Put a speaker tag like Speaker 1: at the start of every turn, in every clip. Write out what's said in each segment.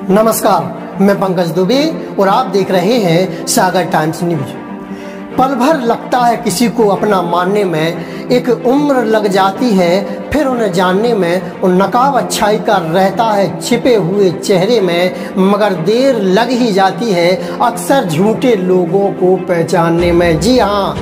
Speaker 1: नमस्कार, मैं पंकज दुबे और आप देख रहे हैं सागर टाइम्स न्यूज। पल भर लगता है किसी को अपना मानने में, एक उम्र लग जाती है फिर उन्हें जानने में। और नकाब अच्छाई का रहता है छिपे हुए चेहरे में, मगर देर लग ही जाती है अक्सर झूठे लोगों को पहचानने में। जी हाँ,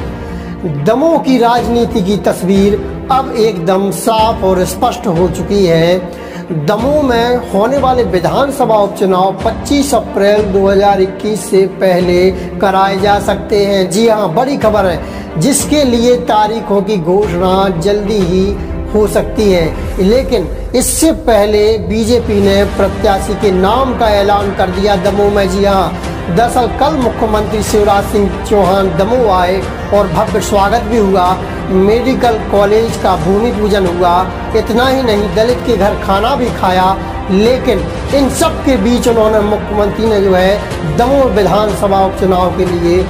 Speaker 1: दमोह की राजनीति की तस्वीर अब एकदम साफ और स्पष्ट हो चुकी है। दमोह में होने वाले विधानसभा उपचुनाव 25 अप्रैल 2021 से पहले कराए जा सकते हैं। जी हाँ, बड़ी खबर है जिसके लिए तारीखों की घोषणा जल्दी ही हो सकती है। लेकिन इससे पहले बीजेपी ने प्रत्याशी के नाम का ऐलान कर दिया दमोह में। जी हाँ, दरअसल कल मुख्यमंत्री शिवराज सिंह चौहान दमोह आए और भव्य स्वागत भी हुआ। मेडिकल कॉलेज का भूमि पूजन हुआ। इतना ही नहीं, दलित के घर खाना भी खाया। लेकिन इन सब के बीच उन्होंने मुख्यमंत्री ने जो है दमोह विधानसभा उपचुनाव के लिए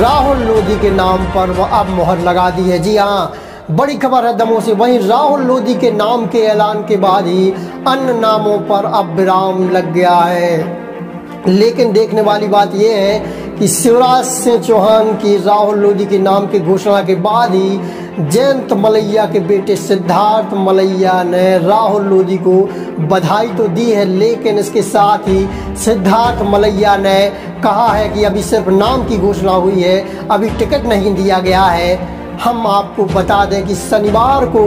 Speaker 1: राहुल लोधी के नाम पर अब मोहर लगा दी है। जी हाँ, बड़ी खबर है दमोह से। वहीं राहुल लोधी के नाम के ऐलान के बाद ही अन्य नामों पर अब विराम लग गया है। लेकिन देखने वाली बात यह है कि शिवराज सिंह चौहान की राहुल लोधी के नाम की घोषणा के बाद ही जयंत मलैया के बेटे सिद्धार्थ मलैया ने राहुल लोधी को बधाई तो दी है, लेकिन इसके साथ ही सिद्धार्थ मलैया ने कहा है कि अभी सिर्फ नाम की घोषणा हुई है, अभी टिकट नहीं दिया गया है। हम आपको बता दें कि शनिवार को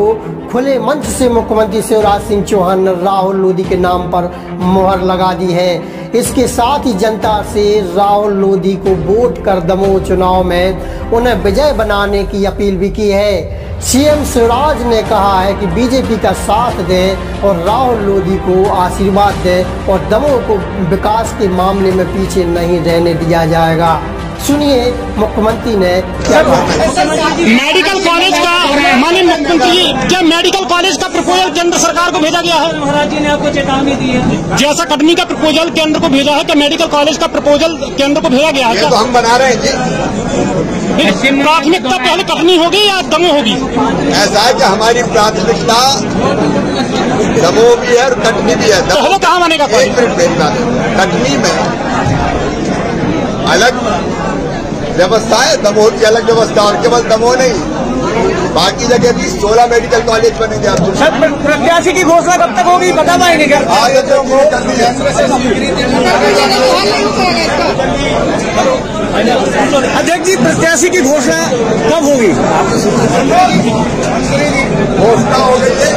Speaker 1: खुले मंच से मुख्यमंत्री शिवराज सिंह चौहान ने राहुल लोधी के नाम पर मोहर लगा दी है। इसके साथ ही जनता से राहुल लोधी को वोट कर दमोह चुनाव में उन्हें विजय बनाने की अपील भी की है। सीएम शिवराज ने कहा है कि बीजेपी का साथ दें और राहुल लोधी को आशीर्वाद दें और दमोह को विकास के मामले में पीछे नहीं रहने दिया जाएगा। सुनिए मुख्यमंत्री ने क्या कहा।
Speaker 2: मेडिकल कॉलेज का माननीय मुख्यमंत्री जी, क्या मेडिकल कॉलेज का प्रपोजल केंद्र सरकार को भेजा गया है?
Speaker 3: महाराज जी ने आपको चेतावनी दी है।
Speaker 2: जैसा कटनी का प्रपोजल केंद्र को भेजा है, क्या मेडिकल कॉलेज का प्रपोजल केंद्र को भेजा गया है?
Speaker 4: ये तो हम बना रहे हैं जी।
Speaker 2: प्राथमिकता पहले कटनी होगी या दमोह होगी?
Speaker 4: ऐसा है कि हमारी प्राथमिकता दमोह भी है और कटनी भी है।
Speaker 2: पहले कहाँ बनेगा?
Speaker 4: एक मिनट मेरी बात, कटनी में अलग व्यवस्था है, दमोह की अलग व्यवस्था, और केवल दमोह नहीं, बाकी जगह भी 16 मेडिकल कॉलेज बनेंगे। आप
Speaker 3: सर, प्रत्याशी की घोषणा कब तक होगी बता पाएंगे क्या? अध्यक्ष जी, प्रत्याशी की घोषणा कब होगी?
Speaker 4: घोषणा हो गई है।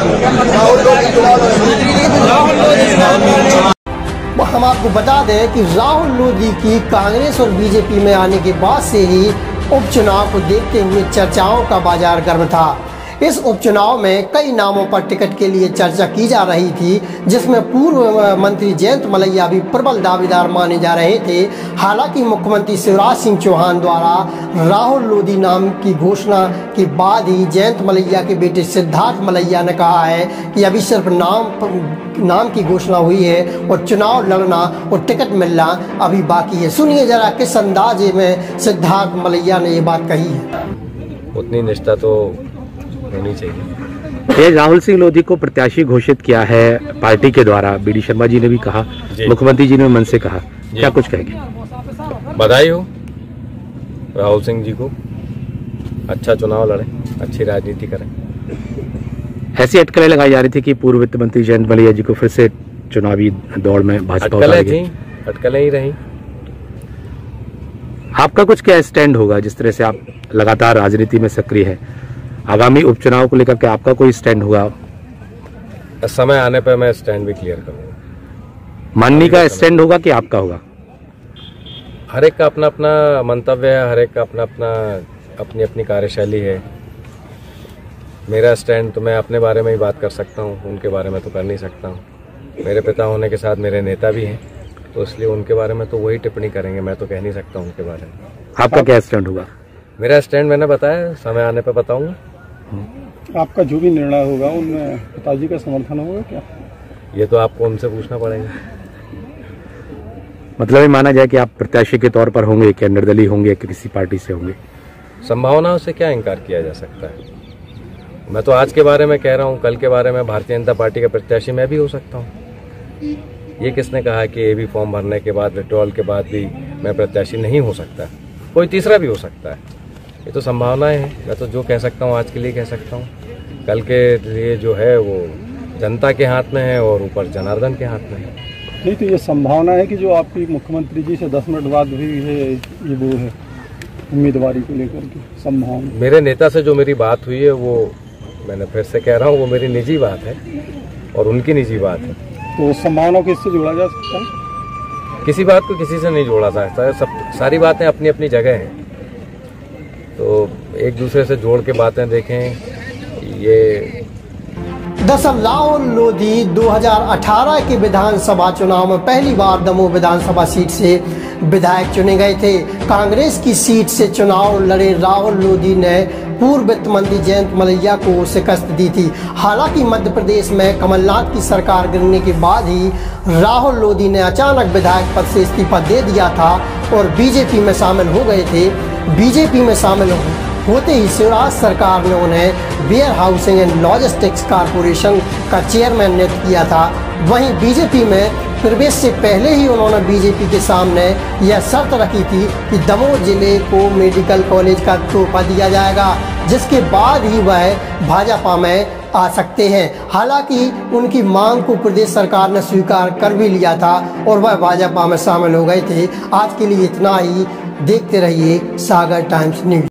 Speaker 1: हम आपको बता दें कि राहुल लोधी की कांग्रेस और बीजेपी में आने के बाद से ही उपचुनाव को देखते हुए चर्चाओं का बाजार गर्म था। इस उपचुनाव में कई नामों पर टिकट के लिए चर्चा की जा रही थी, जिसमें पूर्व मंत्री जयंत मलैया भी प्रबल दावेदार माने जा रहे थे। हालांकि मुख्यमंत्री शिवराज सिंह चौहान द्वारा राहुल लोधी नाम की घोषणा के बाद ही जयंत मलैया के बेटे सिद्धार्थ मलैया ने कहा है कि अभी सिर्फ नाम की घोषणा हुई है और चुनाव लड़ना और टिकट मिलना अभी बाकी है। सुनिए जरा किस अंदाजे में सिद्धार्थ मलैया ने ये बात कही है।
Speaker 5: उतनी निष्ठा तो होनी चाहिए।
Speaker 6: राहुल सिंह लोधी को प्रत्याशी घोषित किया है पार्टी के द्वारा। बीडी शर्मा जी ने भी कहा, मुख्यमंत्री जी ने मन से कहा, क्या कुछ कहेंगे?
Speaker 5: बधाई हो राहुल सिंह जी को, अच्छा चुनाव लड़े, अच्छी राजनीति करें।
Speaker 6: ऐसी अटकलें लगाई जा रही थी कि पूर्व वित्त मंत्री जयंत मलैया जी को फिर से चुनावी दौड़ में भाजपा
Speaker 5: अटकलें ही रही।
Speaker 6: आपका कुछ क्या स्टैंड होगा? जिस तरह से आप लगातार राजनीति में सक्रिय है, आगामी उपचुनाव को लेकर के आपका कोई स्टैंड होगा?
Speaker 5: समय आने पर मैं स्टैंड भी क्लियर करूंगा।
Speaker 6: माननी का स्टैंड होगा कि आपका होगा?
Speaker 5: हर एक का अपना अपना मंतव्य है, हर एक का अपना अपना अपनी अपनी कार्यशैली है। मेरा स्टैंड तो मैं अपने बारे में ही बात कर सकता हूँ, उनके बारे में तो कर नहीं सकता हूँ। मेरे पिता होने के साथ मेरे नेता भी हैं, तो इसलिए उनके बारे में तो वही टिप्पणी करेंगे, मैं तो कह नहीं सकता उनके बारे में।
Speaker 6: आपका क्या स्टैंड होगा?
Speaker 5: मेरा स्टैंड मैंने बताया, समय आने पर बताऊंगा।
Speaker 7: आपका जो भी निर्णय होगा उनमें पिताजी का समर्थन होगा क्या?
Speaker 5: ये तो आपको उनसे पूछना पड़ेगा।
Speaker 6: मतलब ये माना जाए कि आप प्रत्याशी के तौर पर होंगे, क्या निर्दलीय होंगे, किसी पार्टी से होंगे?
Speaker 5: संभावनाओं से क्या इनकार किया जा सकता है। मैं तो आज के बारे में कह रहा हूँ, कल के बारे में भारतीय जनता पार्टी का प्रत्याशी मैं भी हो सकता हूँ। ये किसने कहा कि ये भी फॉर्म भरने के बाद, विड्रॉल के बाद भी मैं प्रत्याशी नहीं हो सकता? कोई तीसरा भी हो सकता है। ये तो संभावनाएं हैं। मैं तो जो कह सकता हूँ आज के लिए कह सकता हूँ, कल के लिए जो है वो जनता के हाथ में है और ऊपर जनार्दन के हाथ में है।
Speaker 7: नहीं तो ये संभावना है कि जो आपकी मुख्यमंत्री जी से 10 मिनट बाद भी है ये वो है उम्मीदवारी को लेकर के संभावना?
Speaker 5: मेरे नेता से जो मेरी बात हुई है वो, मैंने फिर से कह रहा हूँ, वो मेरी निजी बात है और उनकी निजी बात है।
Speaker 7: तो संभावना को इससे जोड़ा जा सकता है?
Speaker 5: किसी बात को किसी से नहीं जोड़ा जा सकता है। सब सारी बातें अपनी अपनी जगह हैं, तो एक दूसरे से जोड़ के बातें देखें। ये
Speaker 1: दरअसल राहुल लोधी 2018 के विधानसभा चुनाव में पहली बार दमोह विधानसभा सीट से विधायक चुने गए थे। कांग्रेस की सीट से चुनाव लड़े राहुल लोधी ने पूर्व वित्त मंत्री जयंत मलैया को शिकस्त दी थी। हालांकि मध्य प्रदेश में कमलनाथ की सरकार गिरने के बाद ही राहुल लोधी ने अचानक विधायक पद से इस्तीफा दे दिया था और बीजेपी में शामिल हो गए थे। बीजेपी में शामिल होते ही शिवराज सरकार ने उन्हें warehousing and logistics corporation का चेयरमैन नियुक्त किया था। वहीं बीजेपी में प्रवेश से पहले ही उन्होंने बीजेपी के सामने यह शर्त रखी थी कि दमोह जिले को मेडिकल कॉलेज का तोहफा दिया जाएगा, जिसके बाद ही वह भाजपा में आ सकते हैं। हालांकि उनकी मांग को प्रदेश सरकार ने स्वीकार कर भी लिया था और वह भाजपा में शामिल हो गए थे। आज के लिए इतना ही। देखते रहिए सागर टाइम्स न्यूज।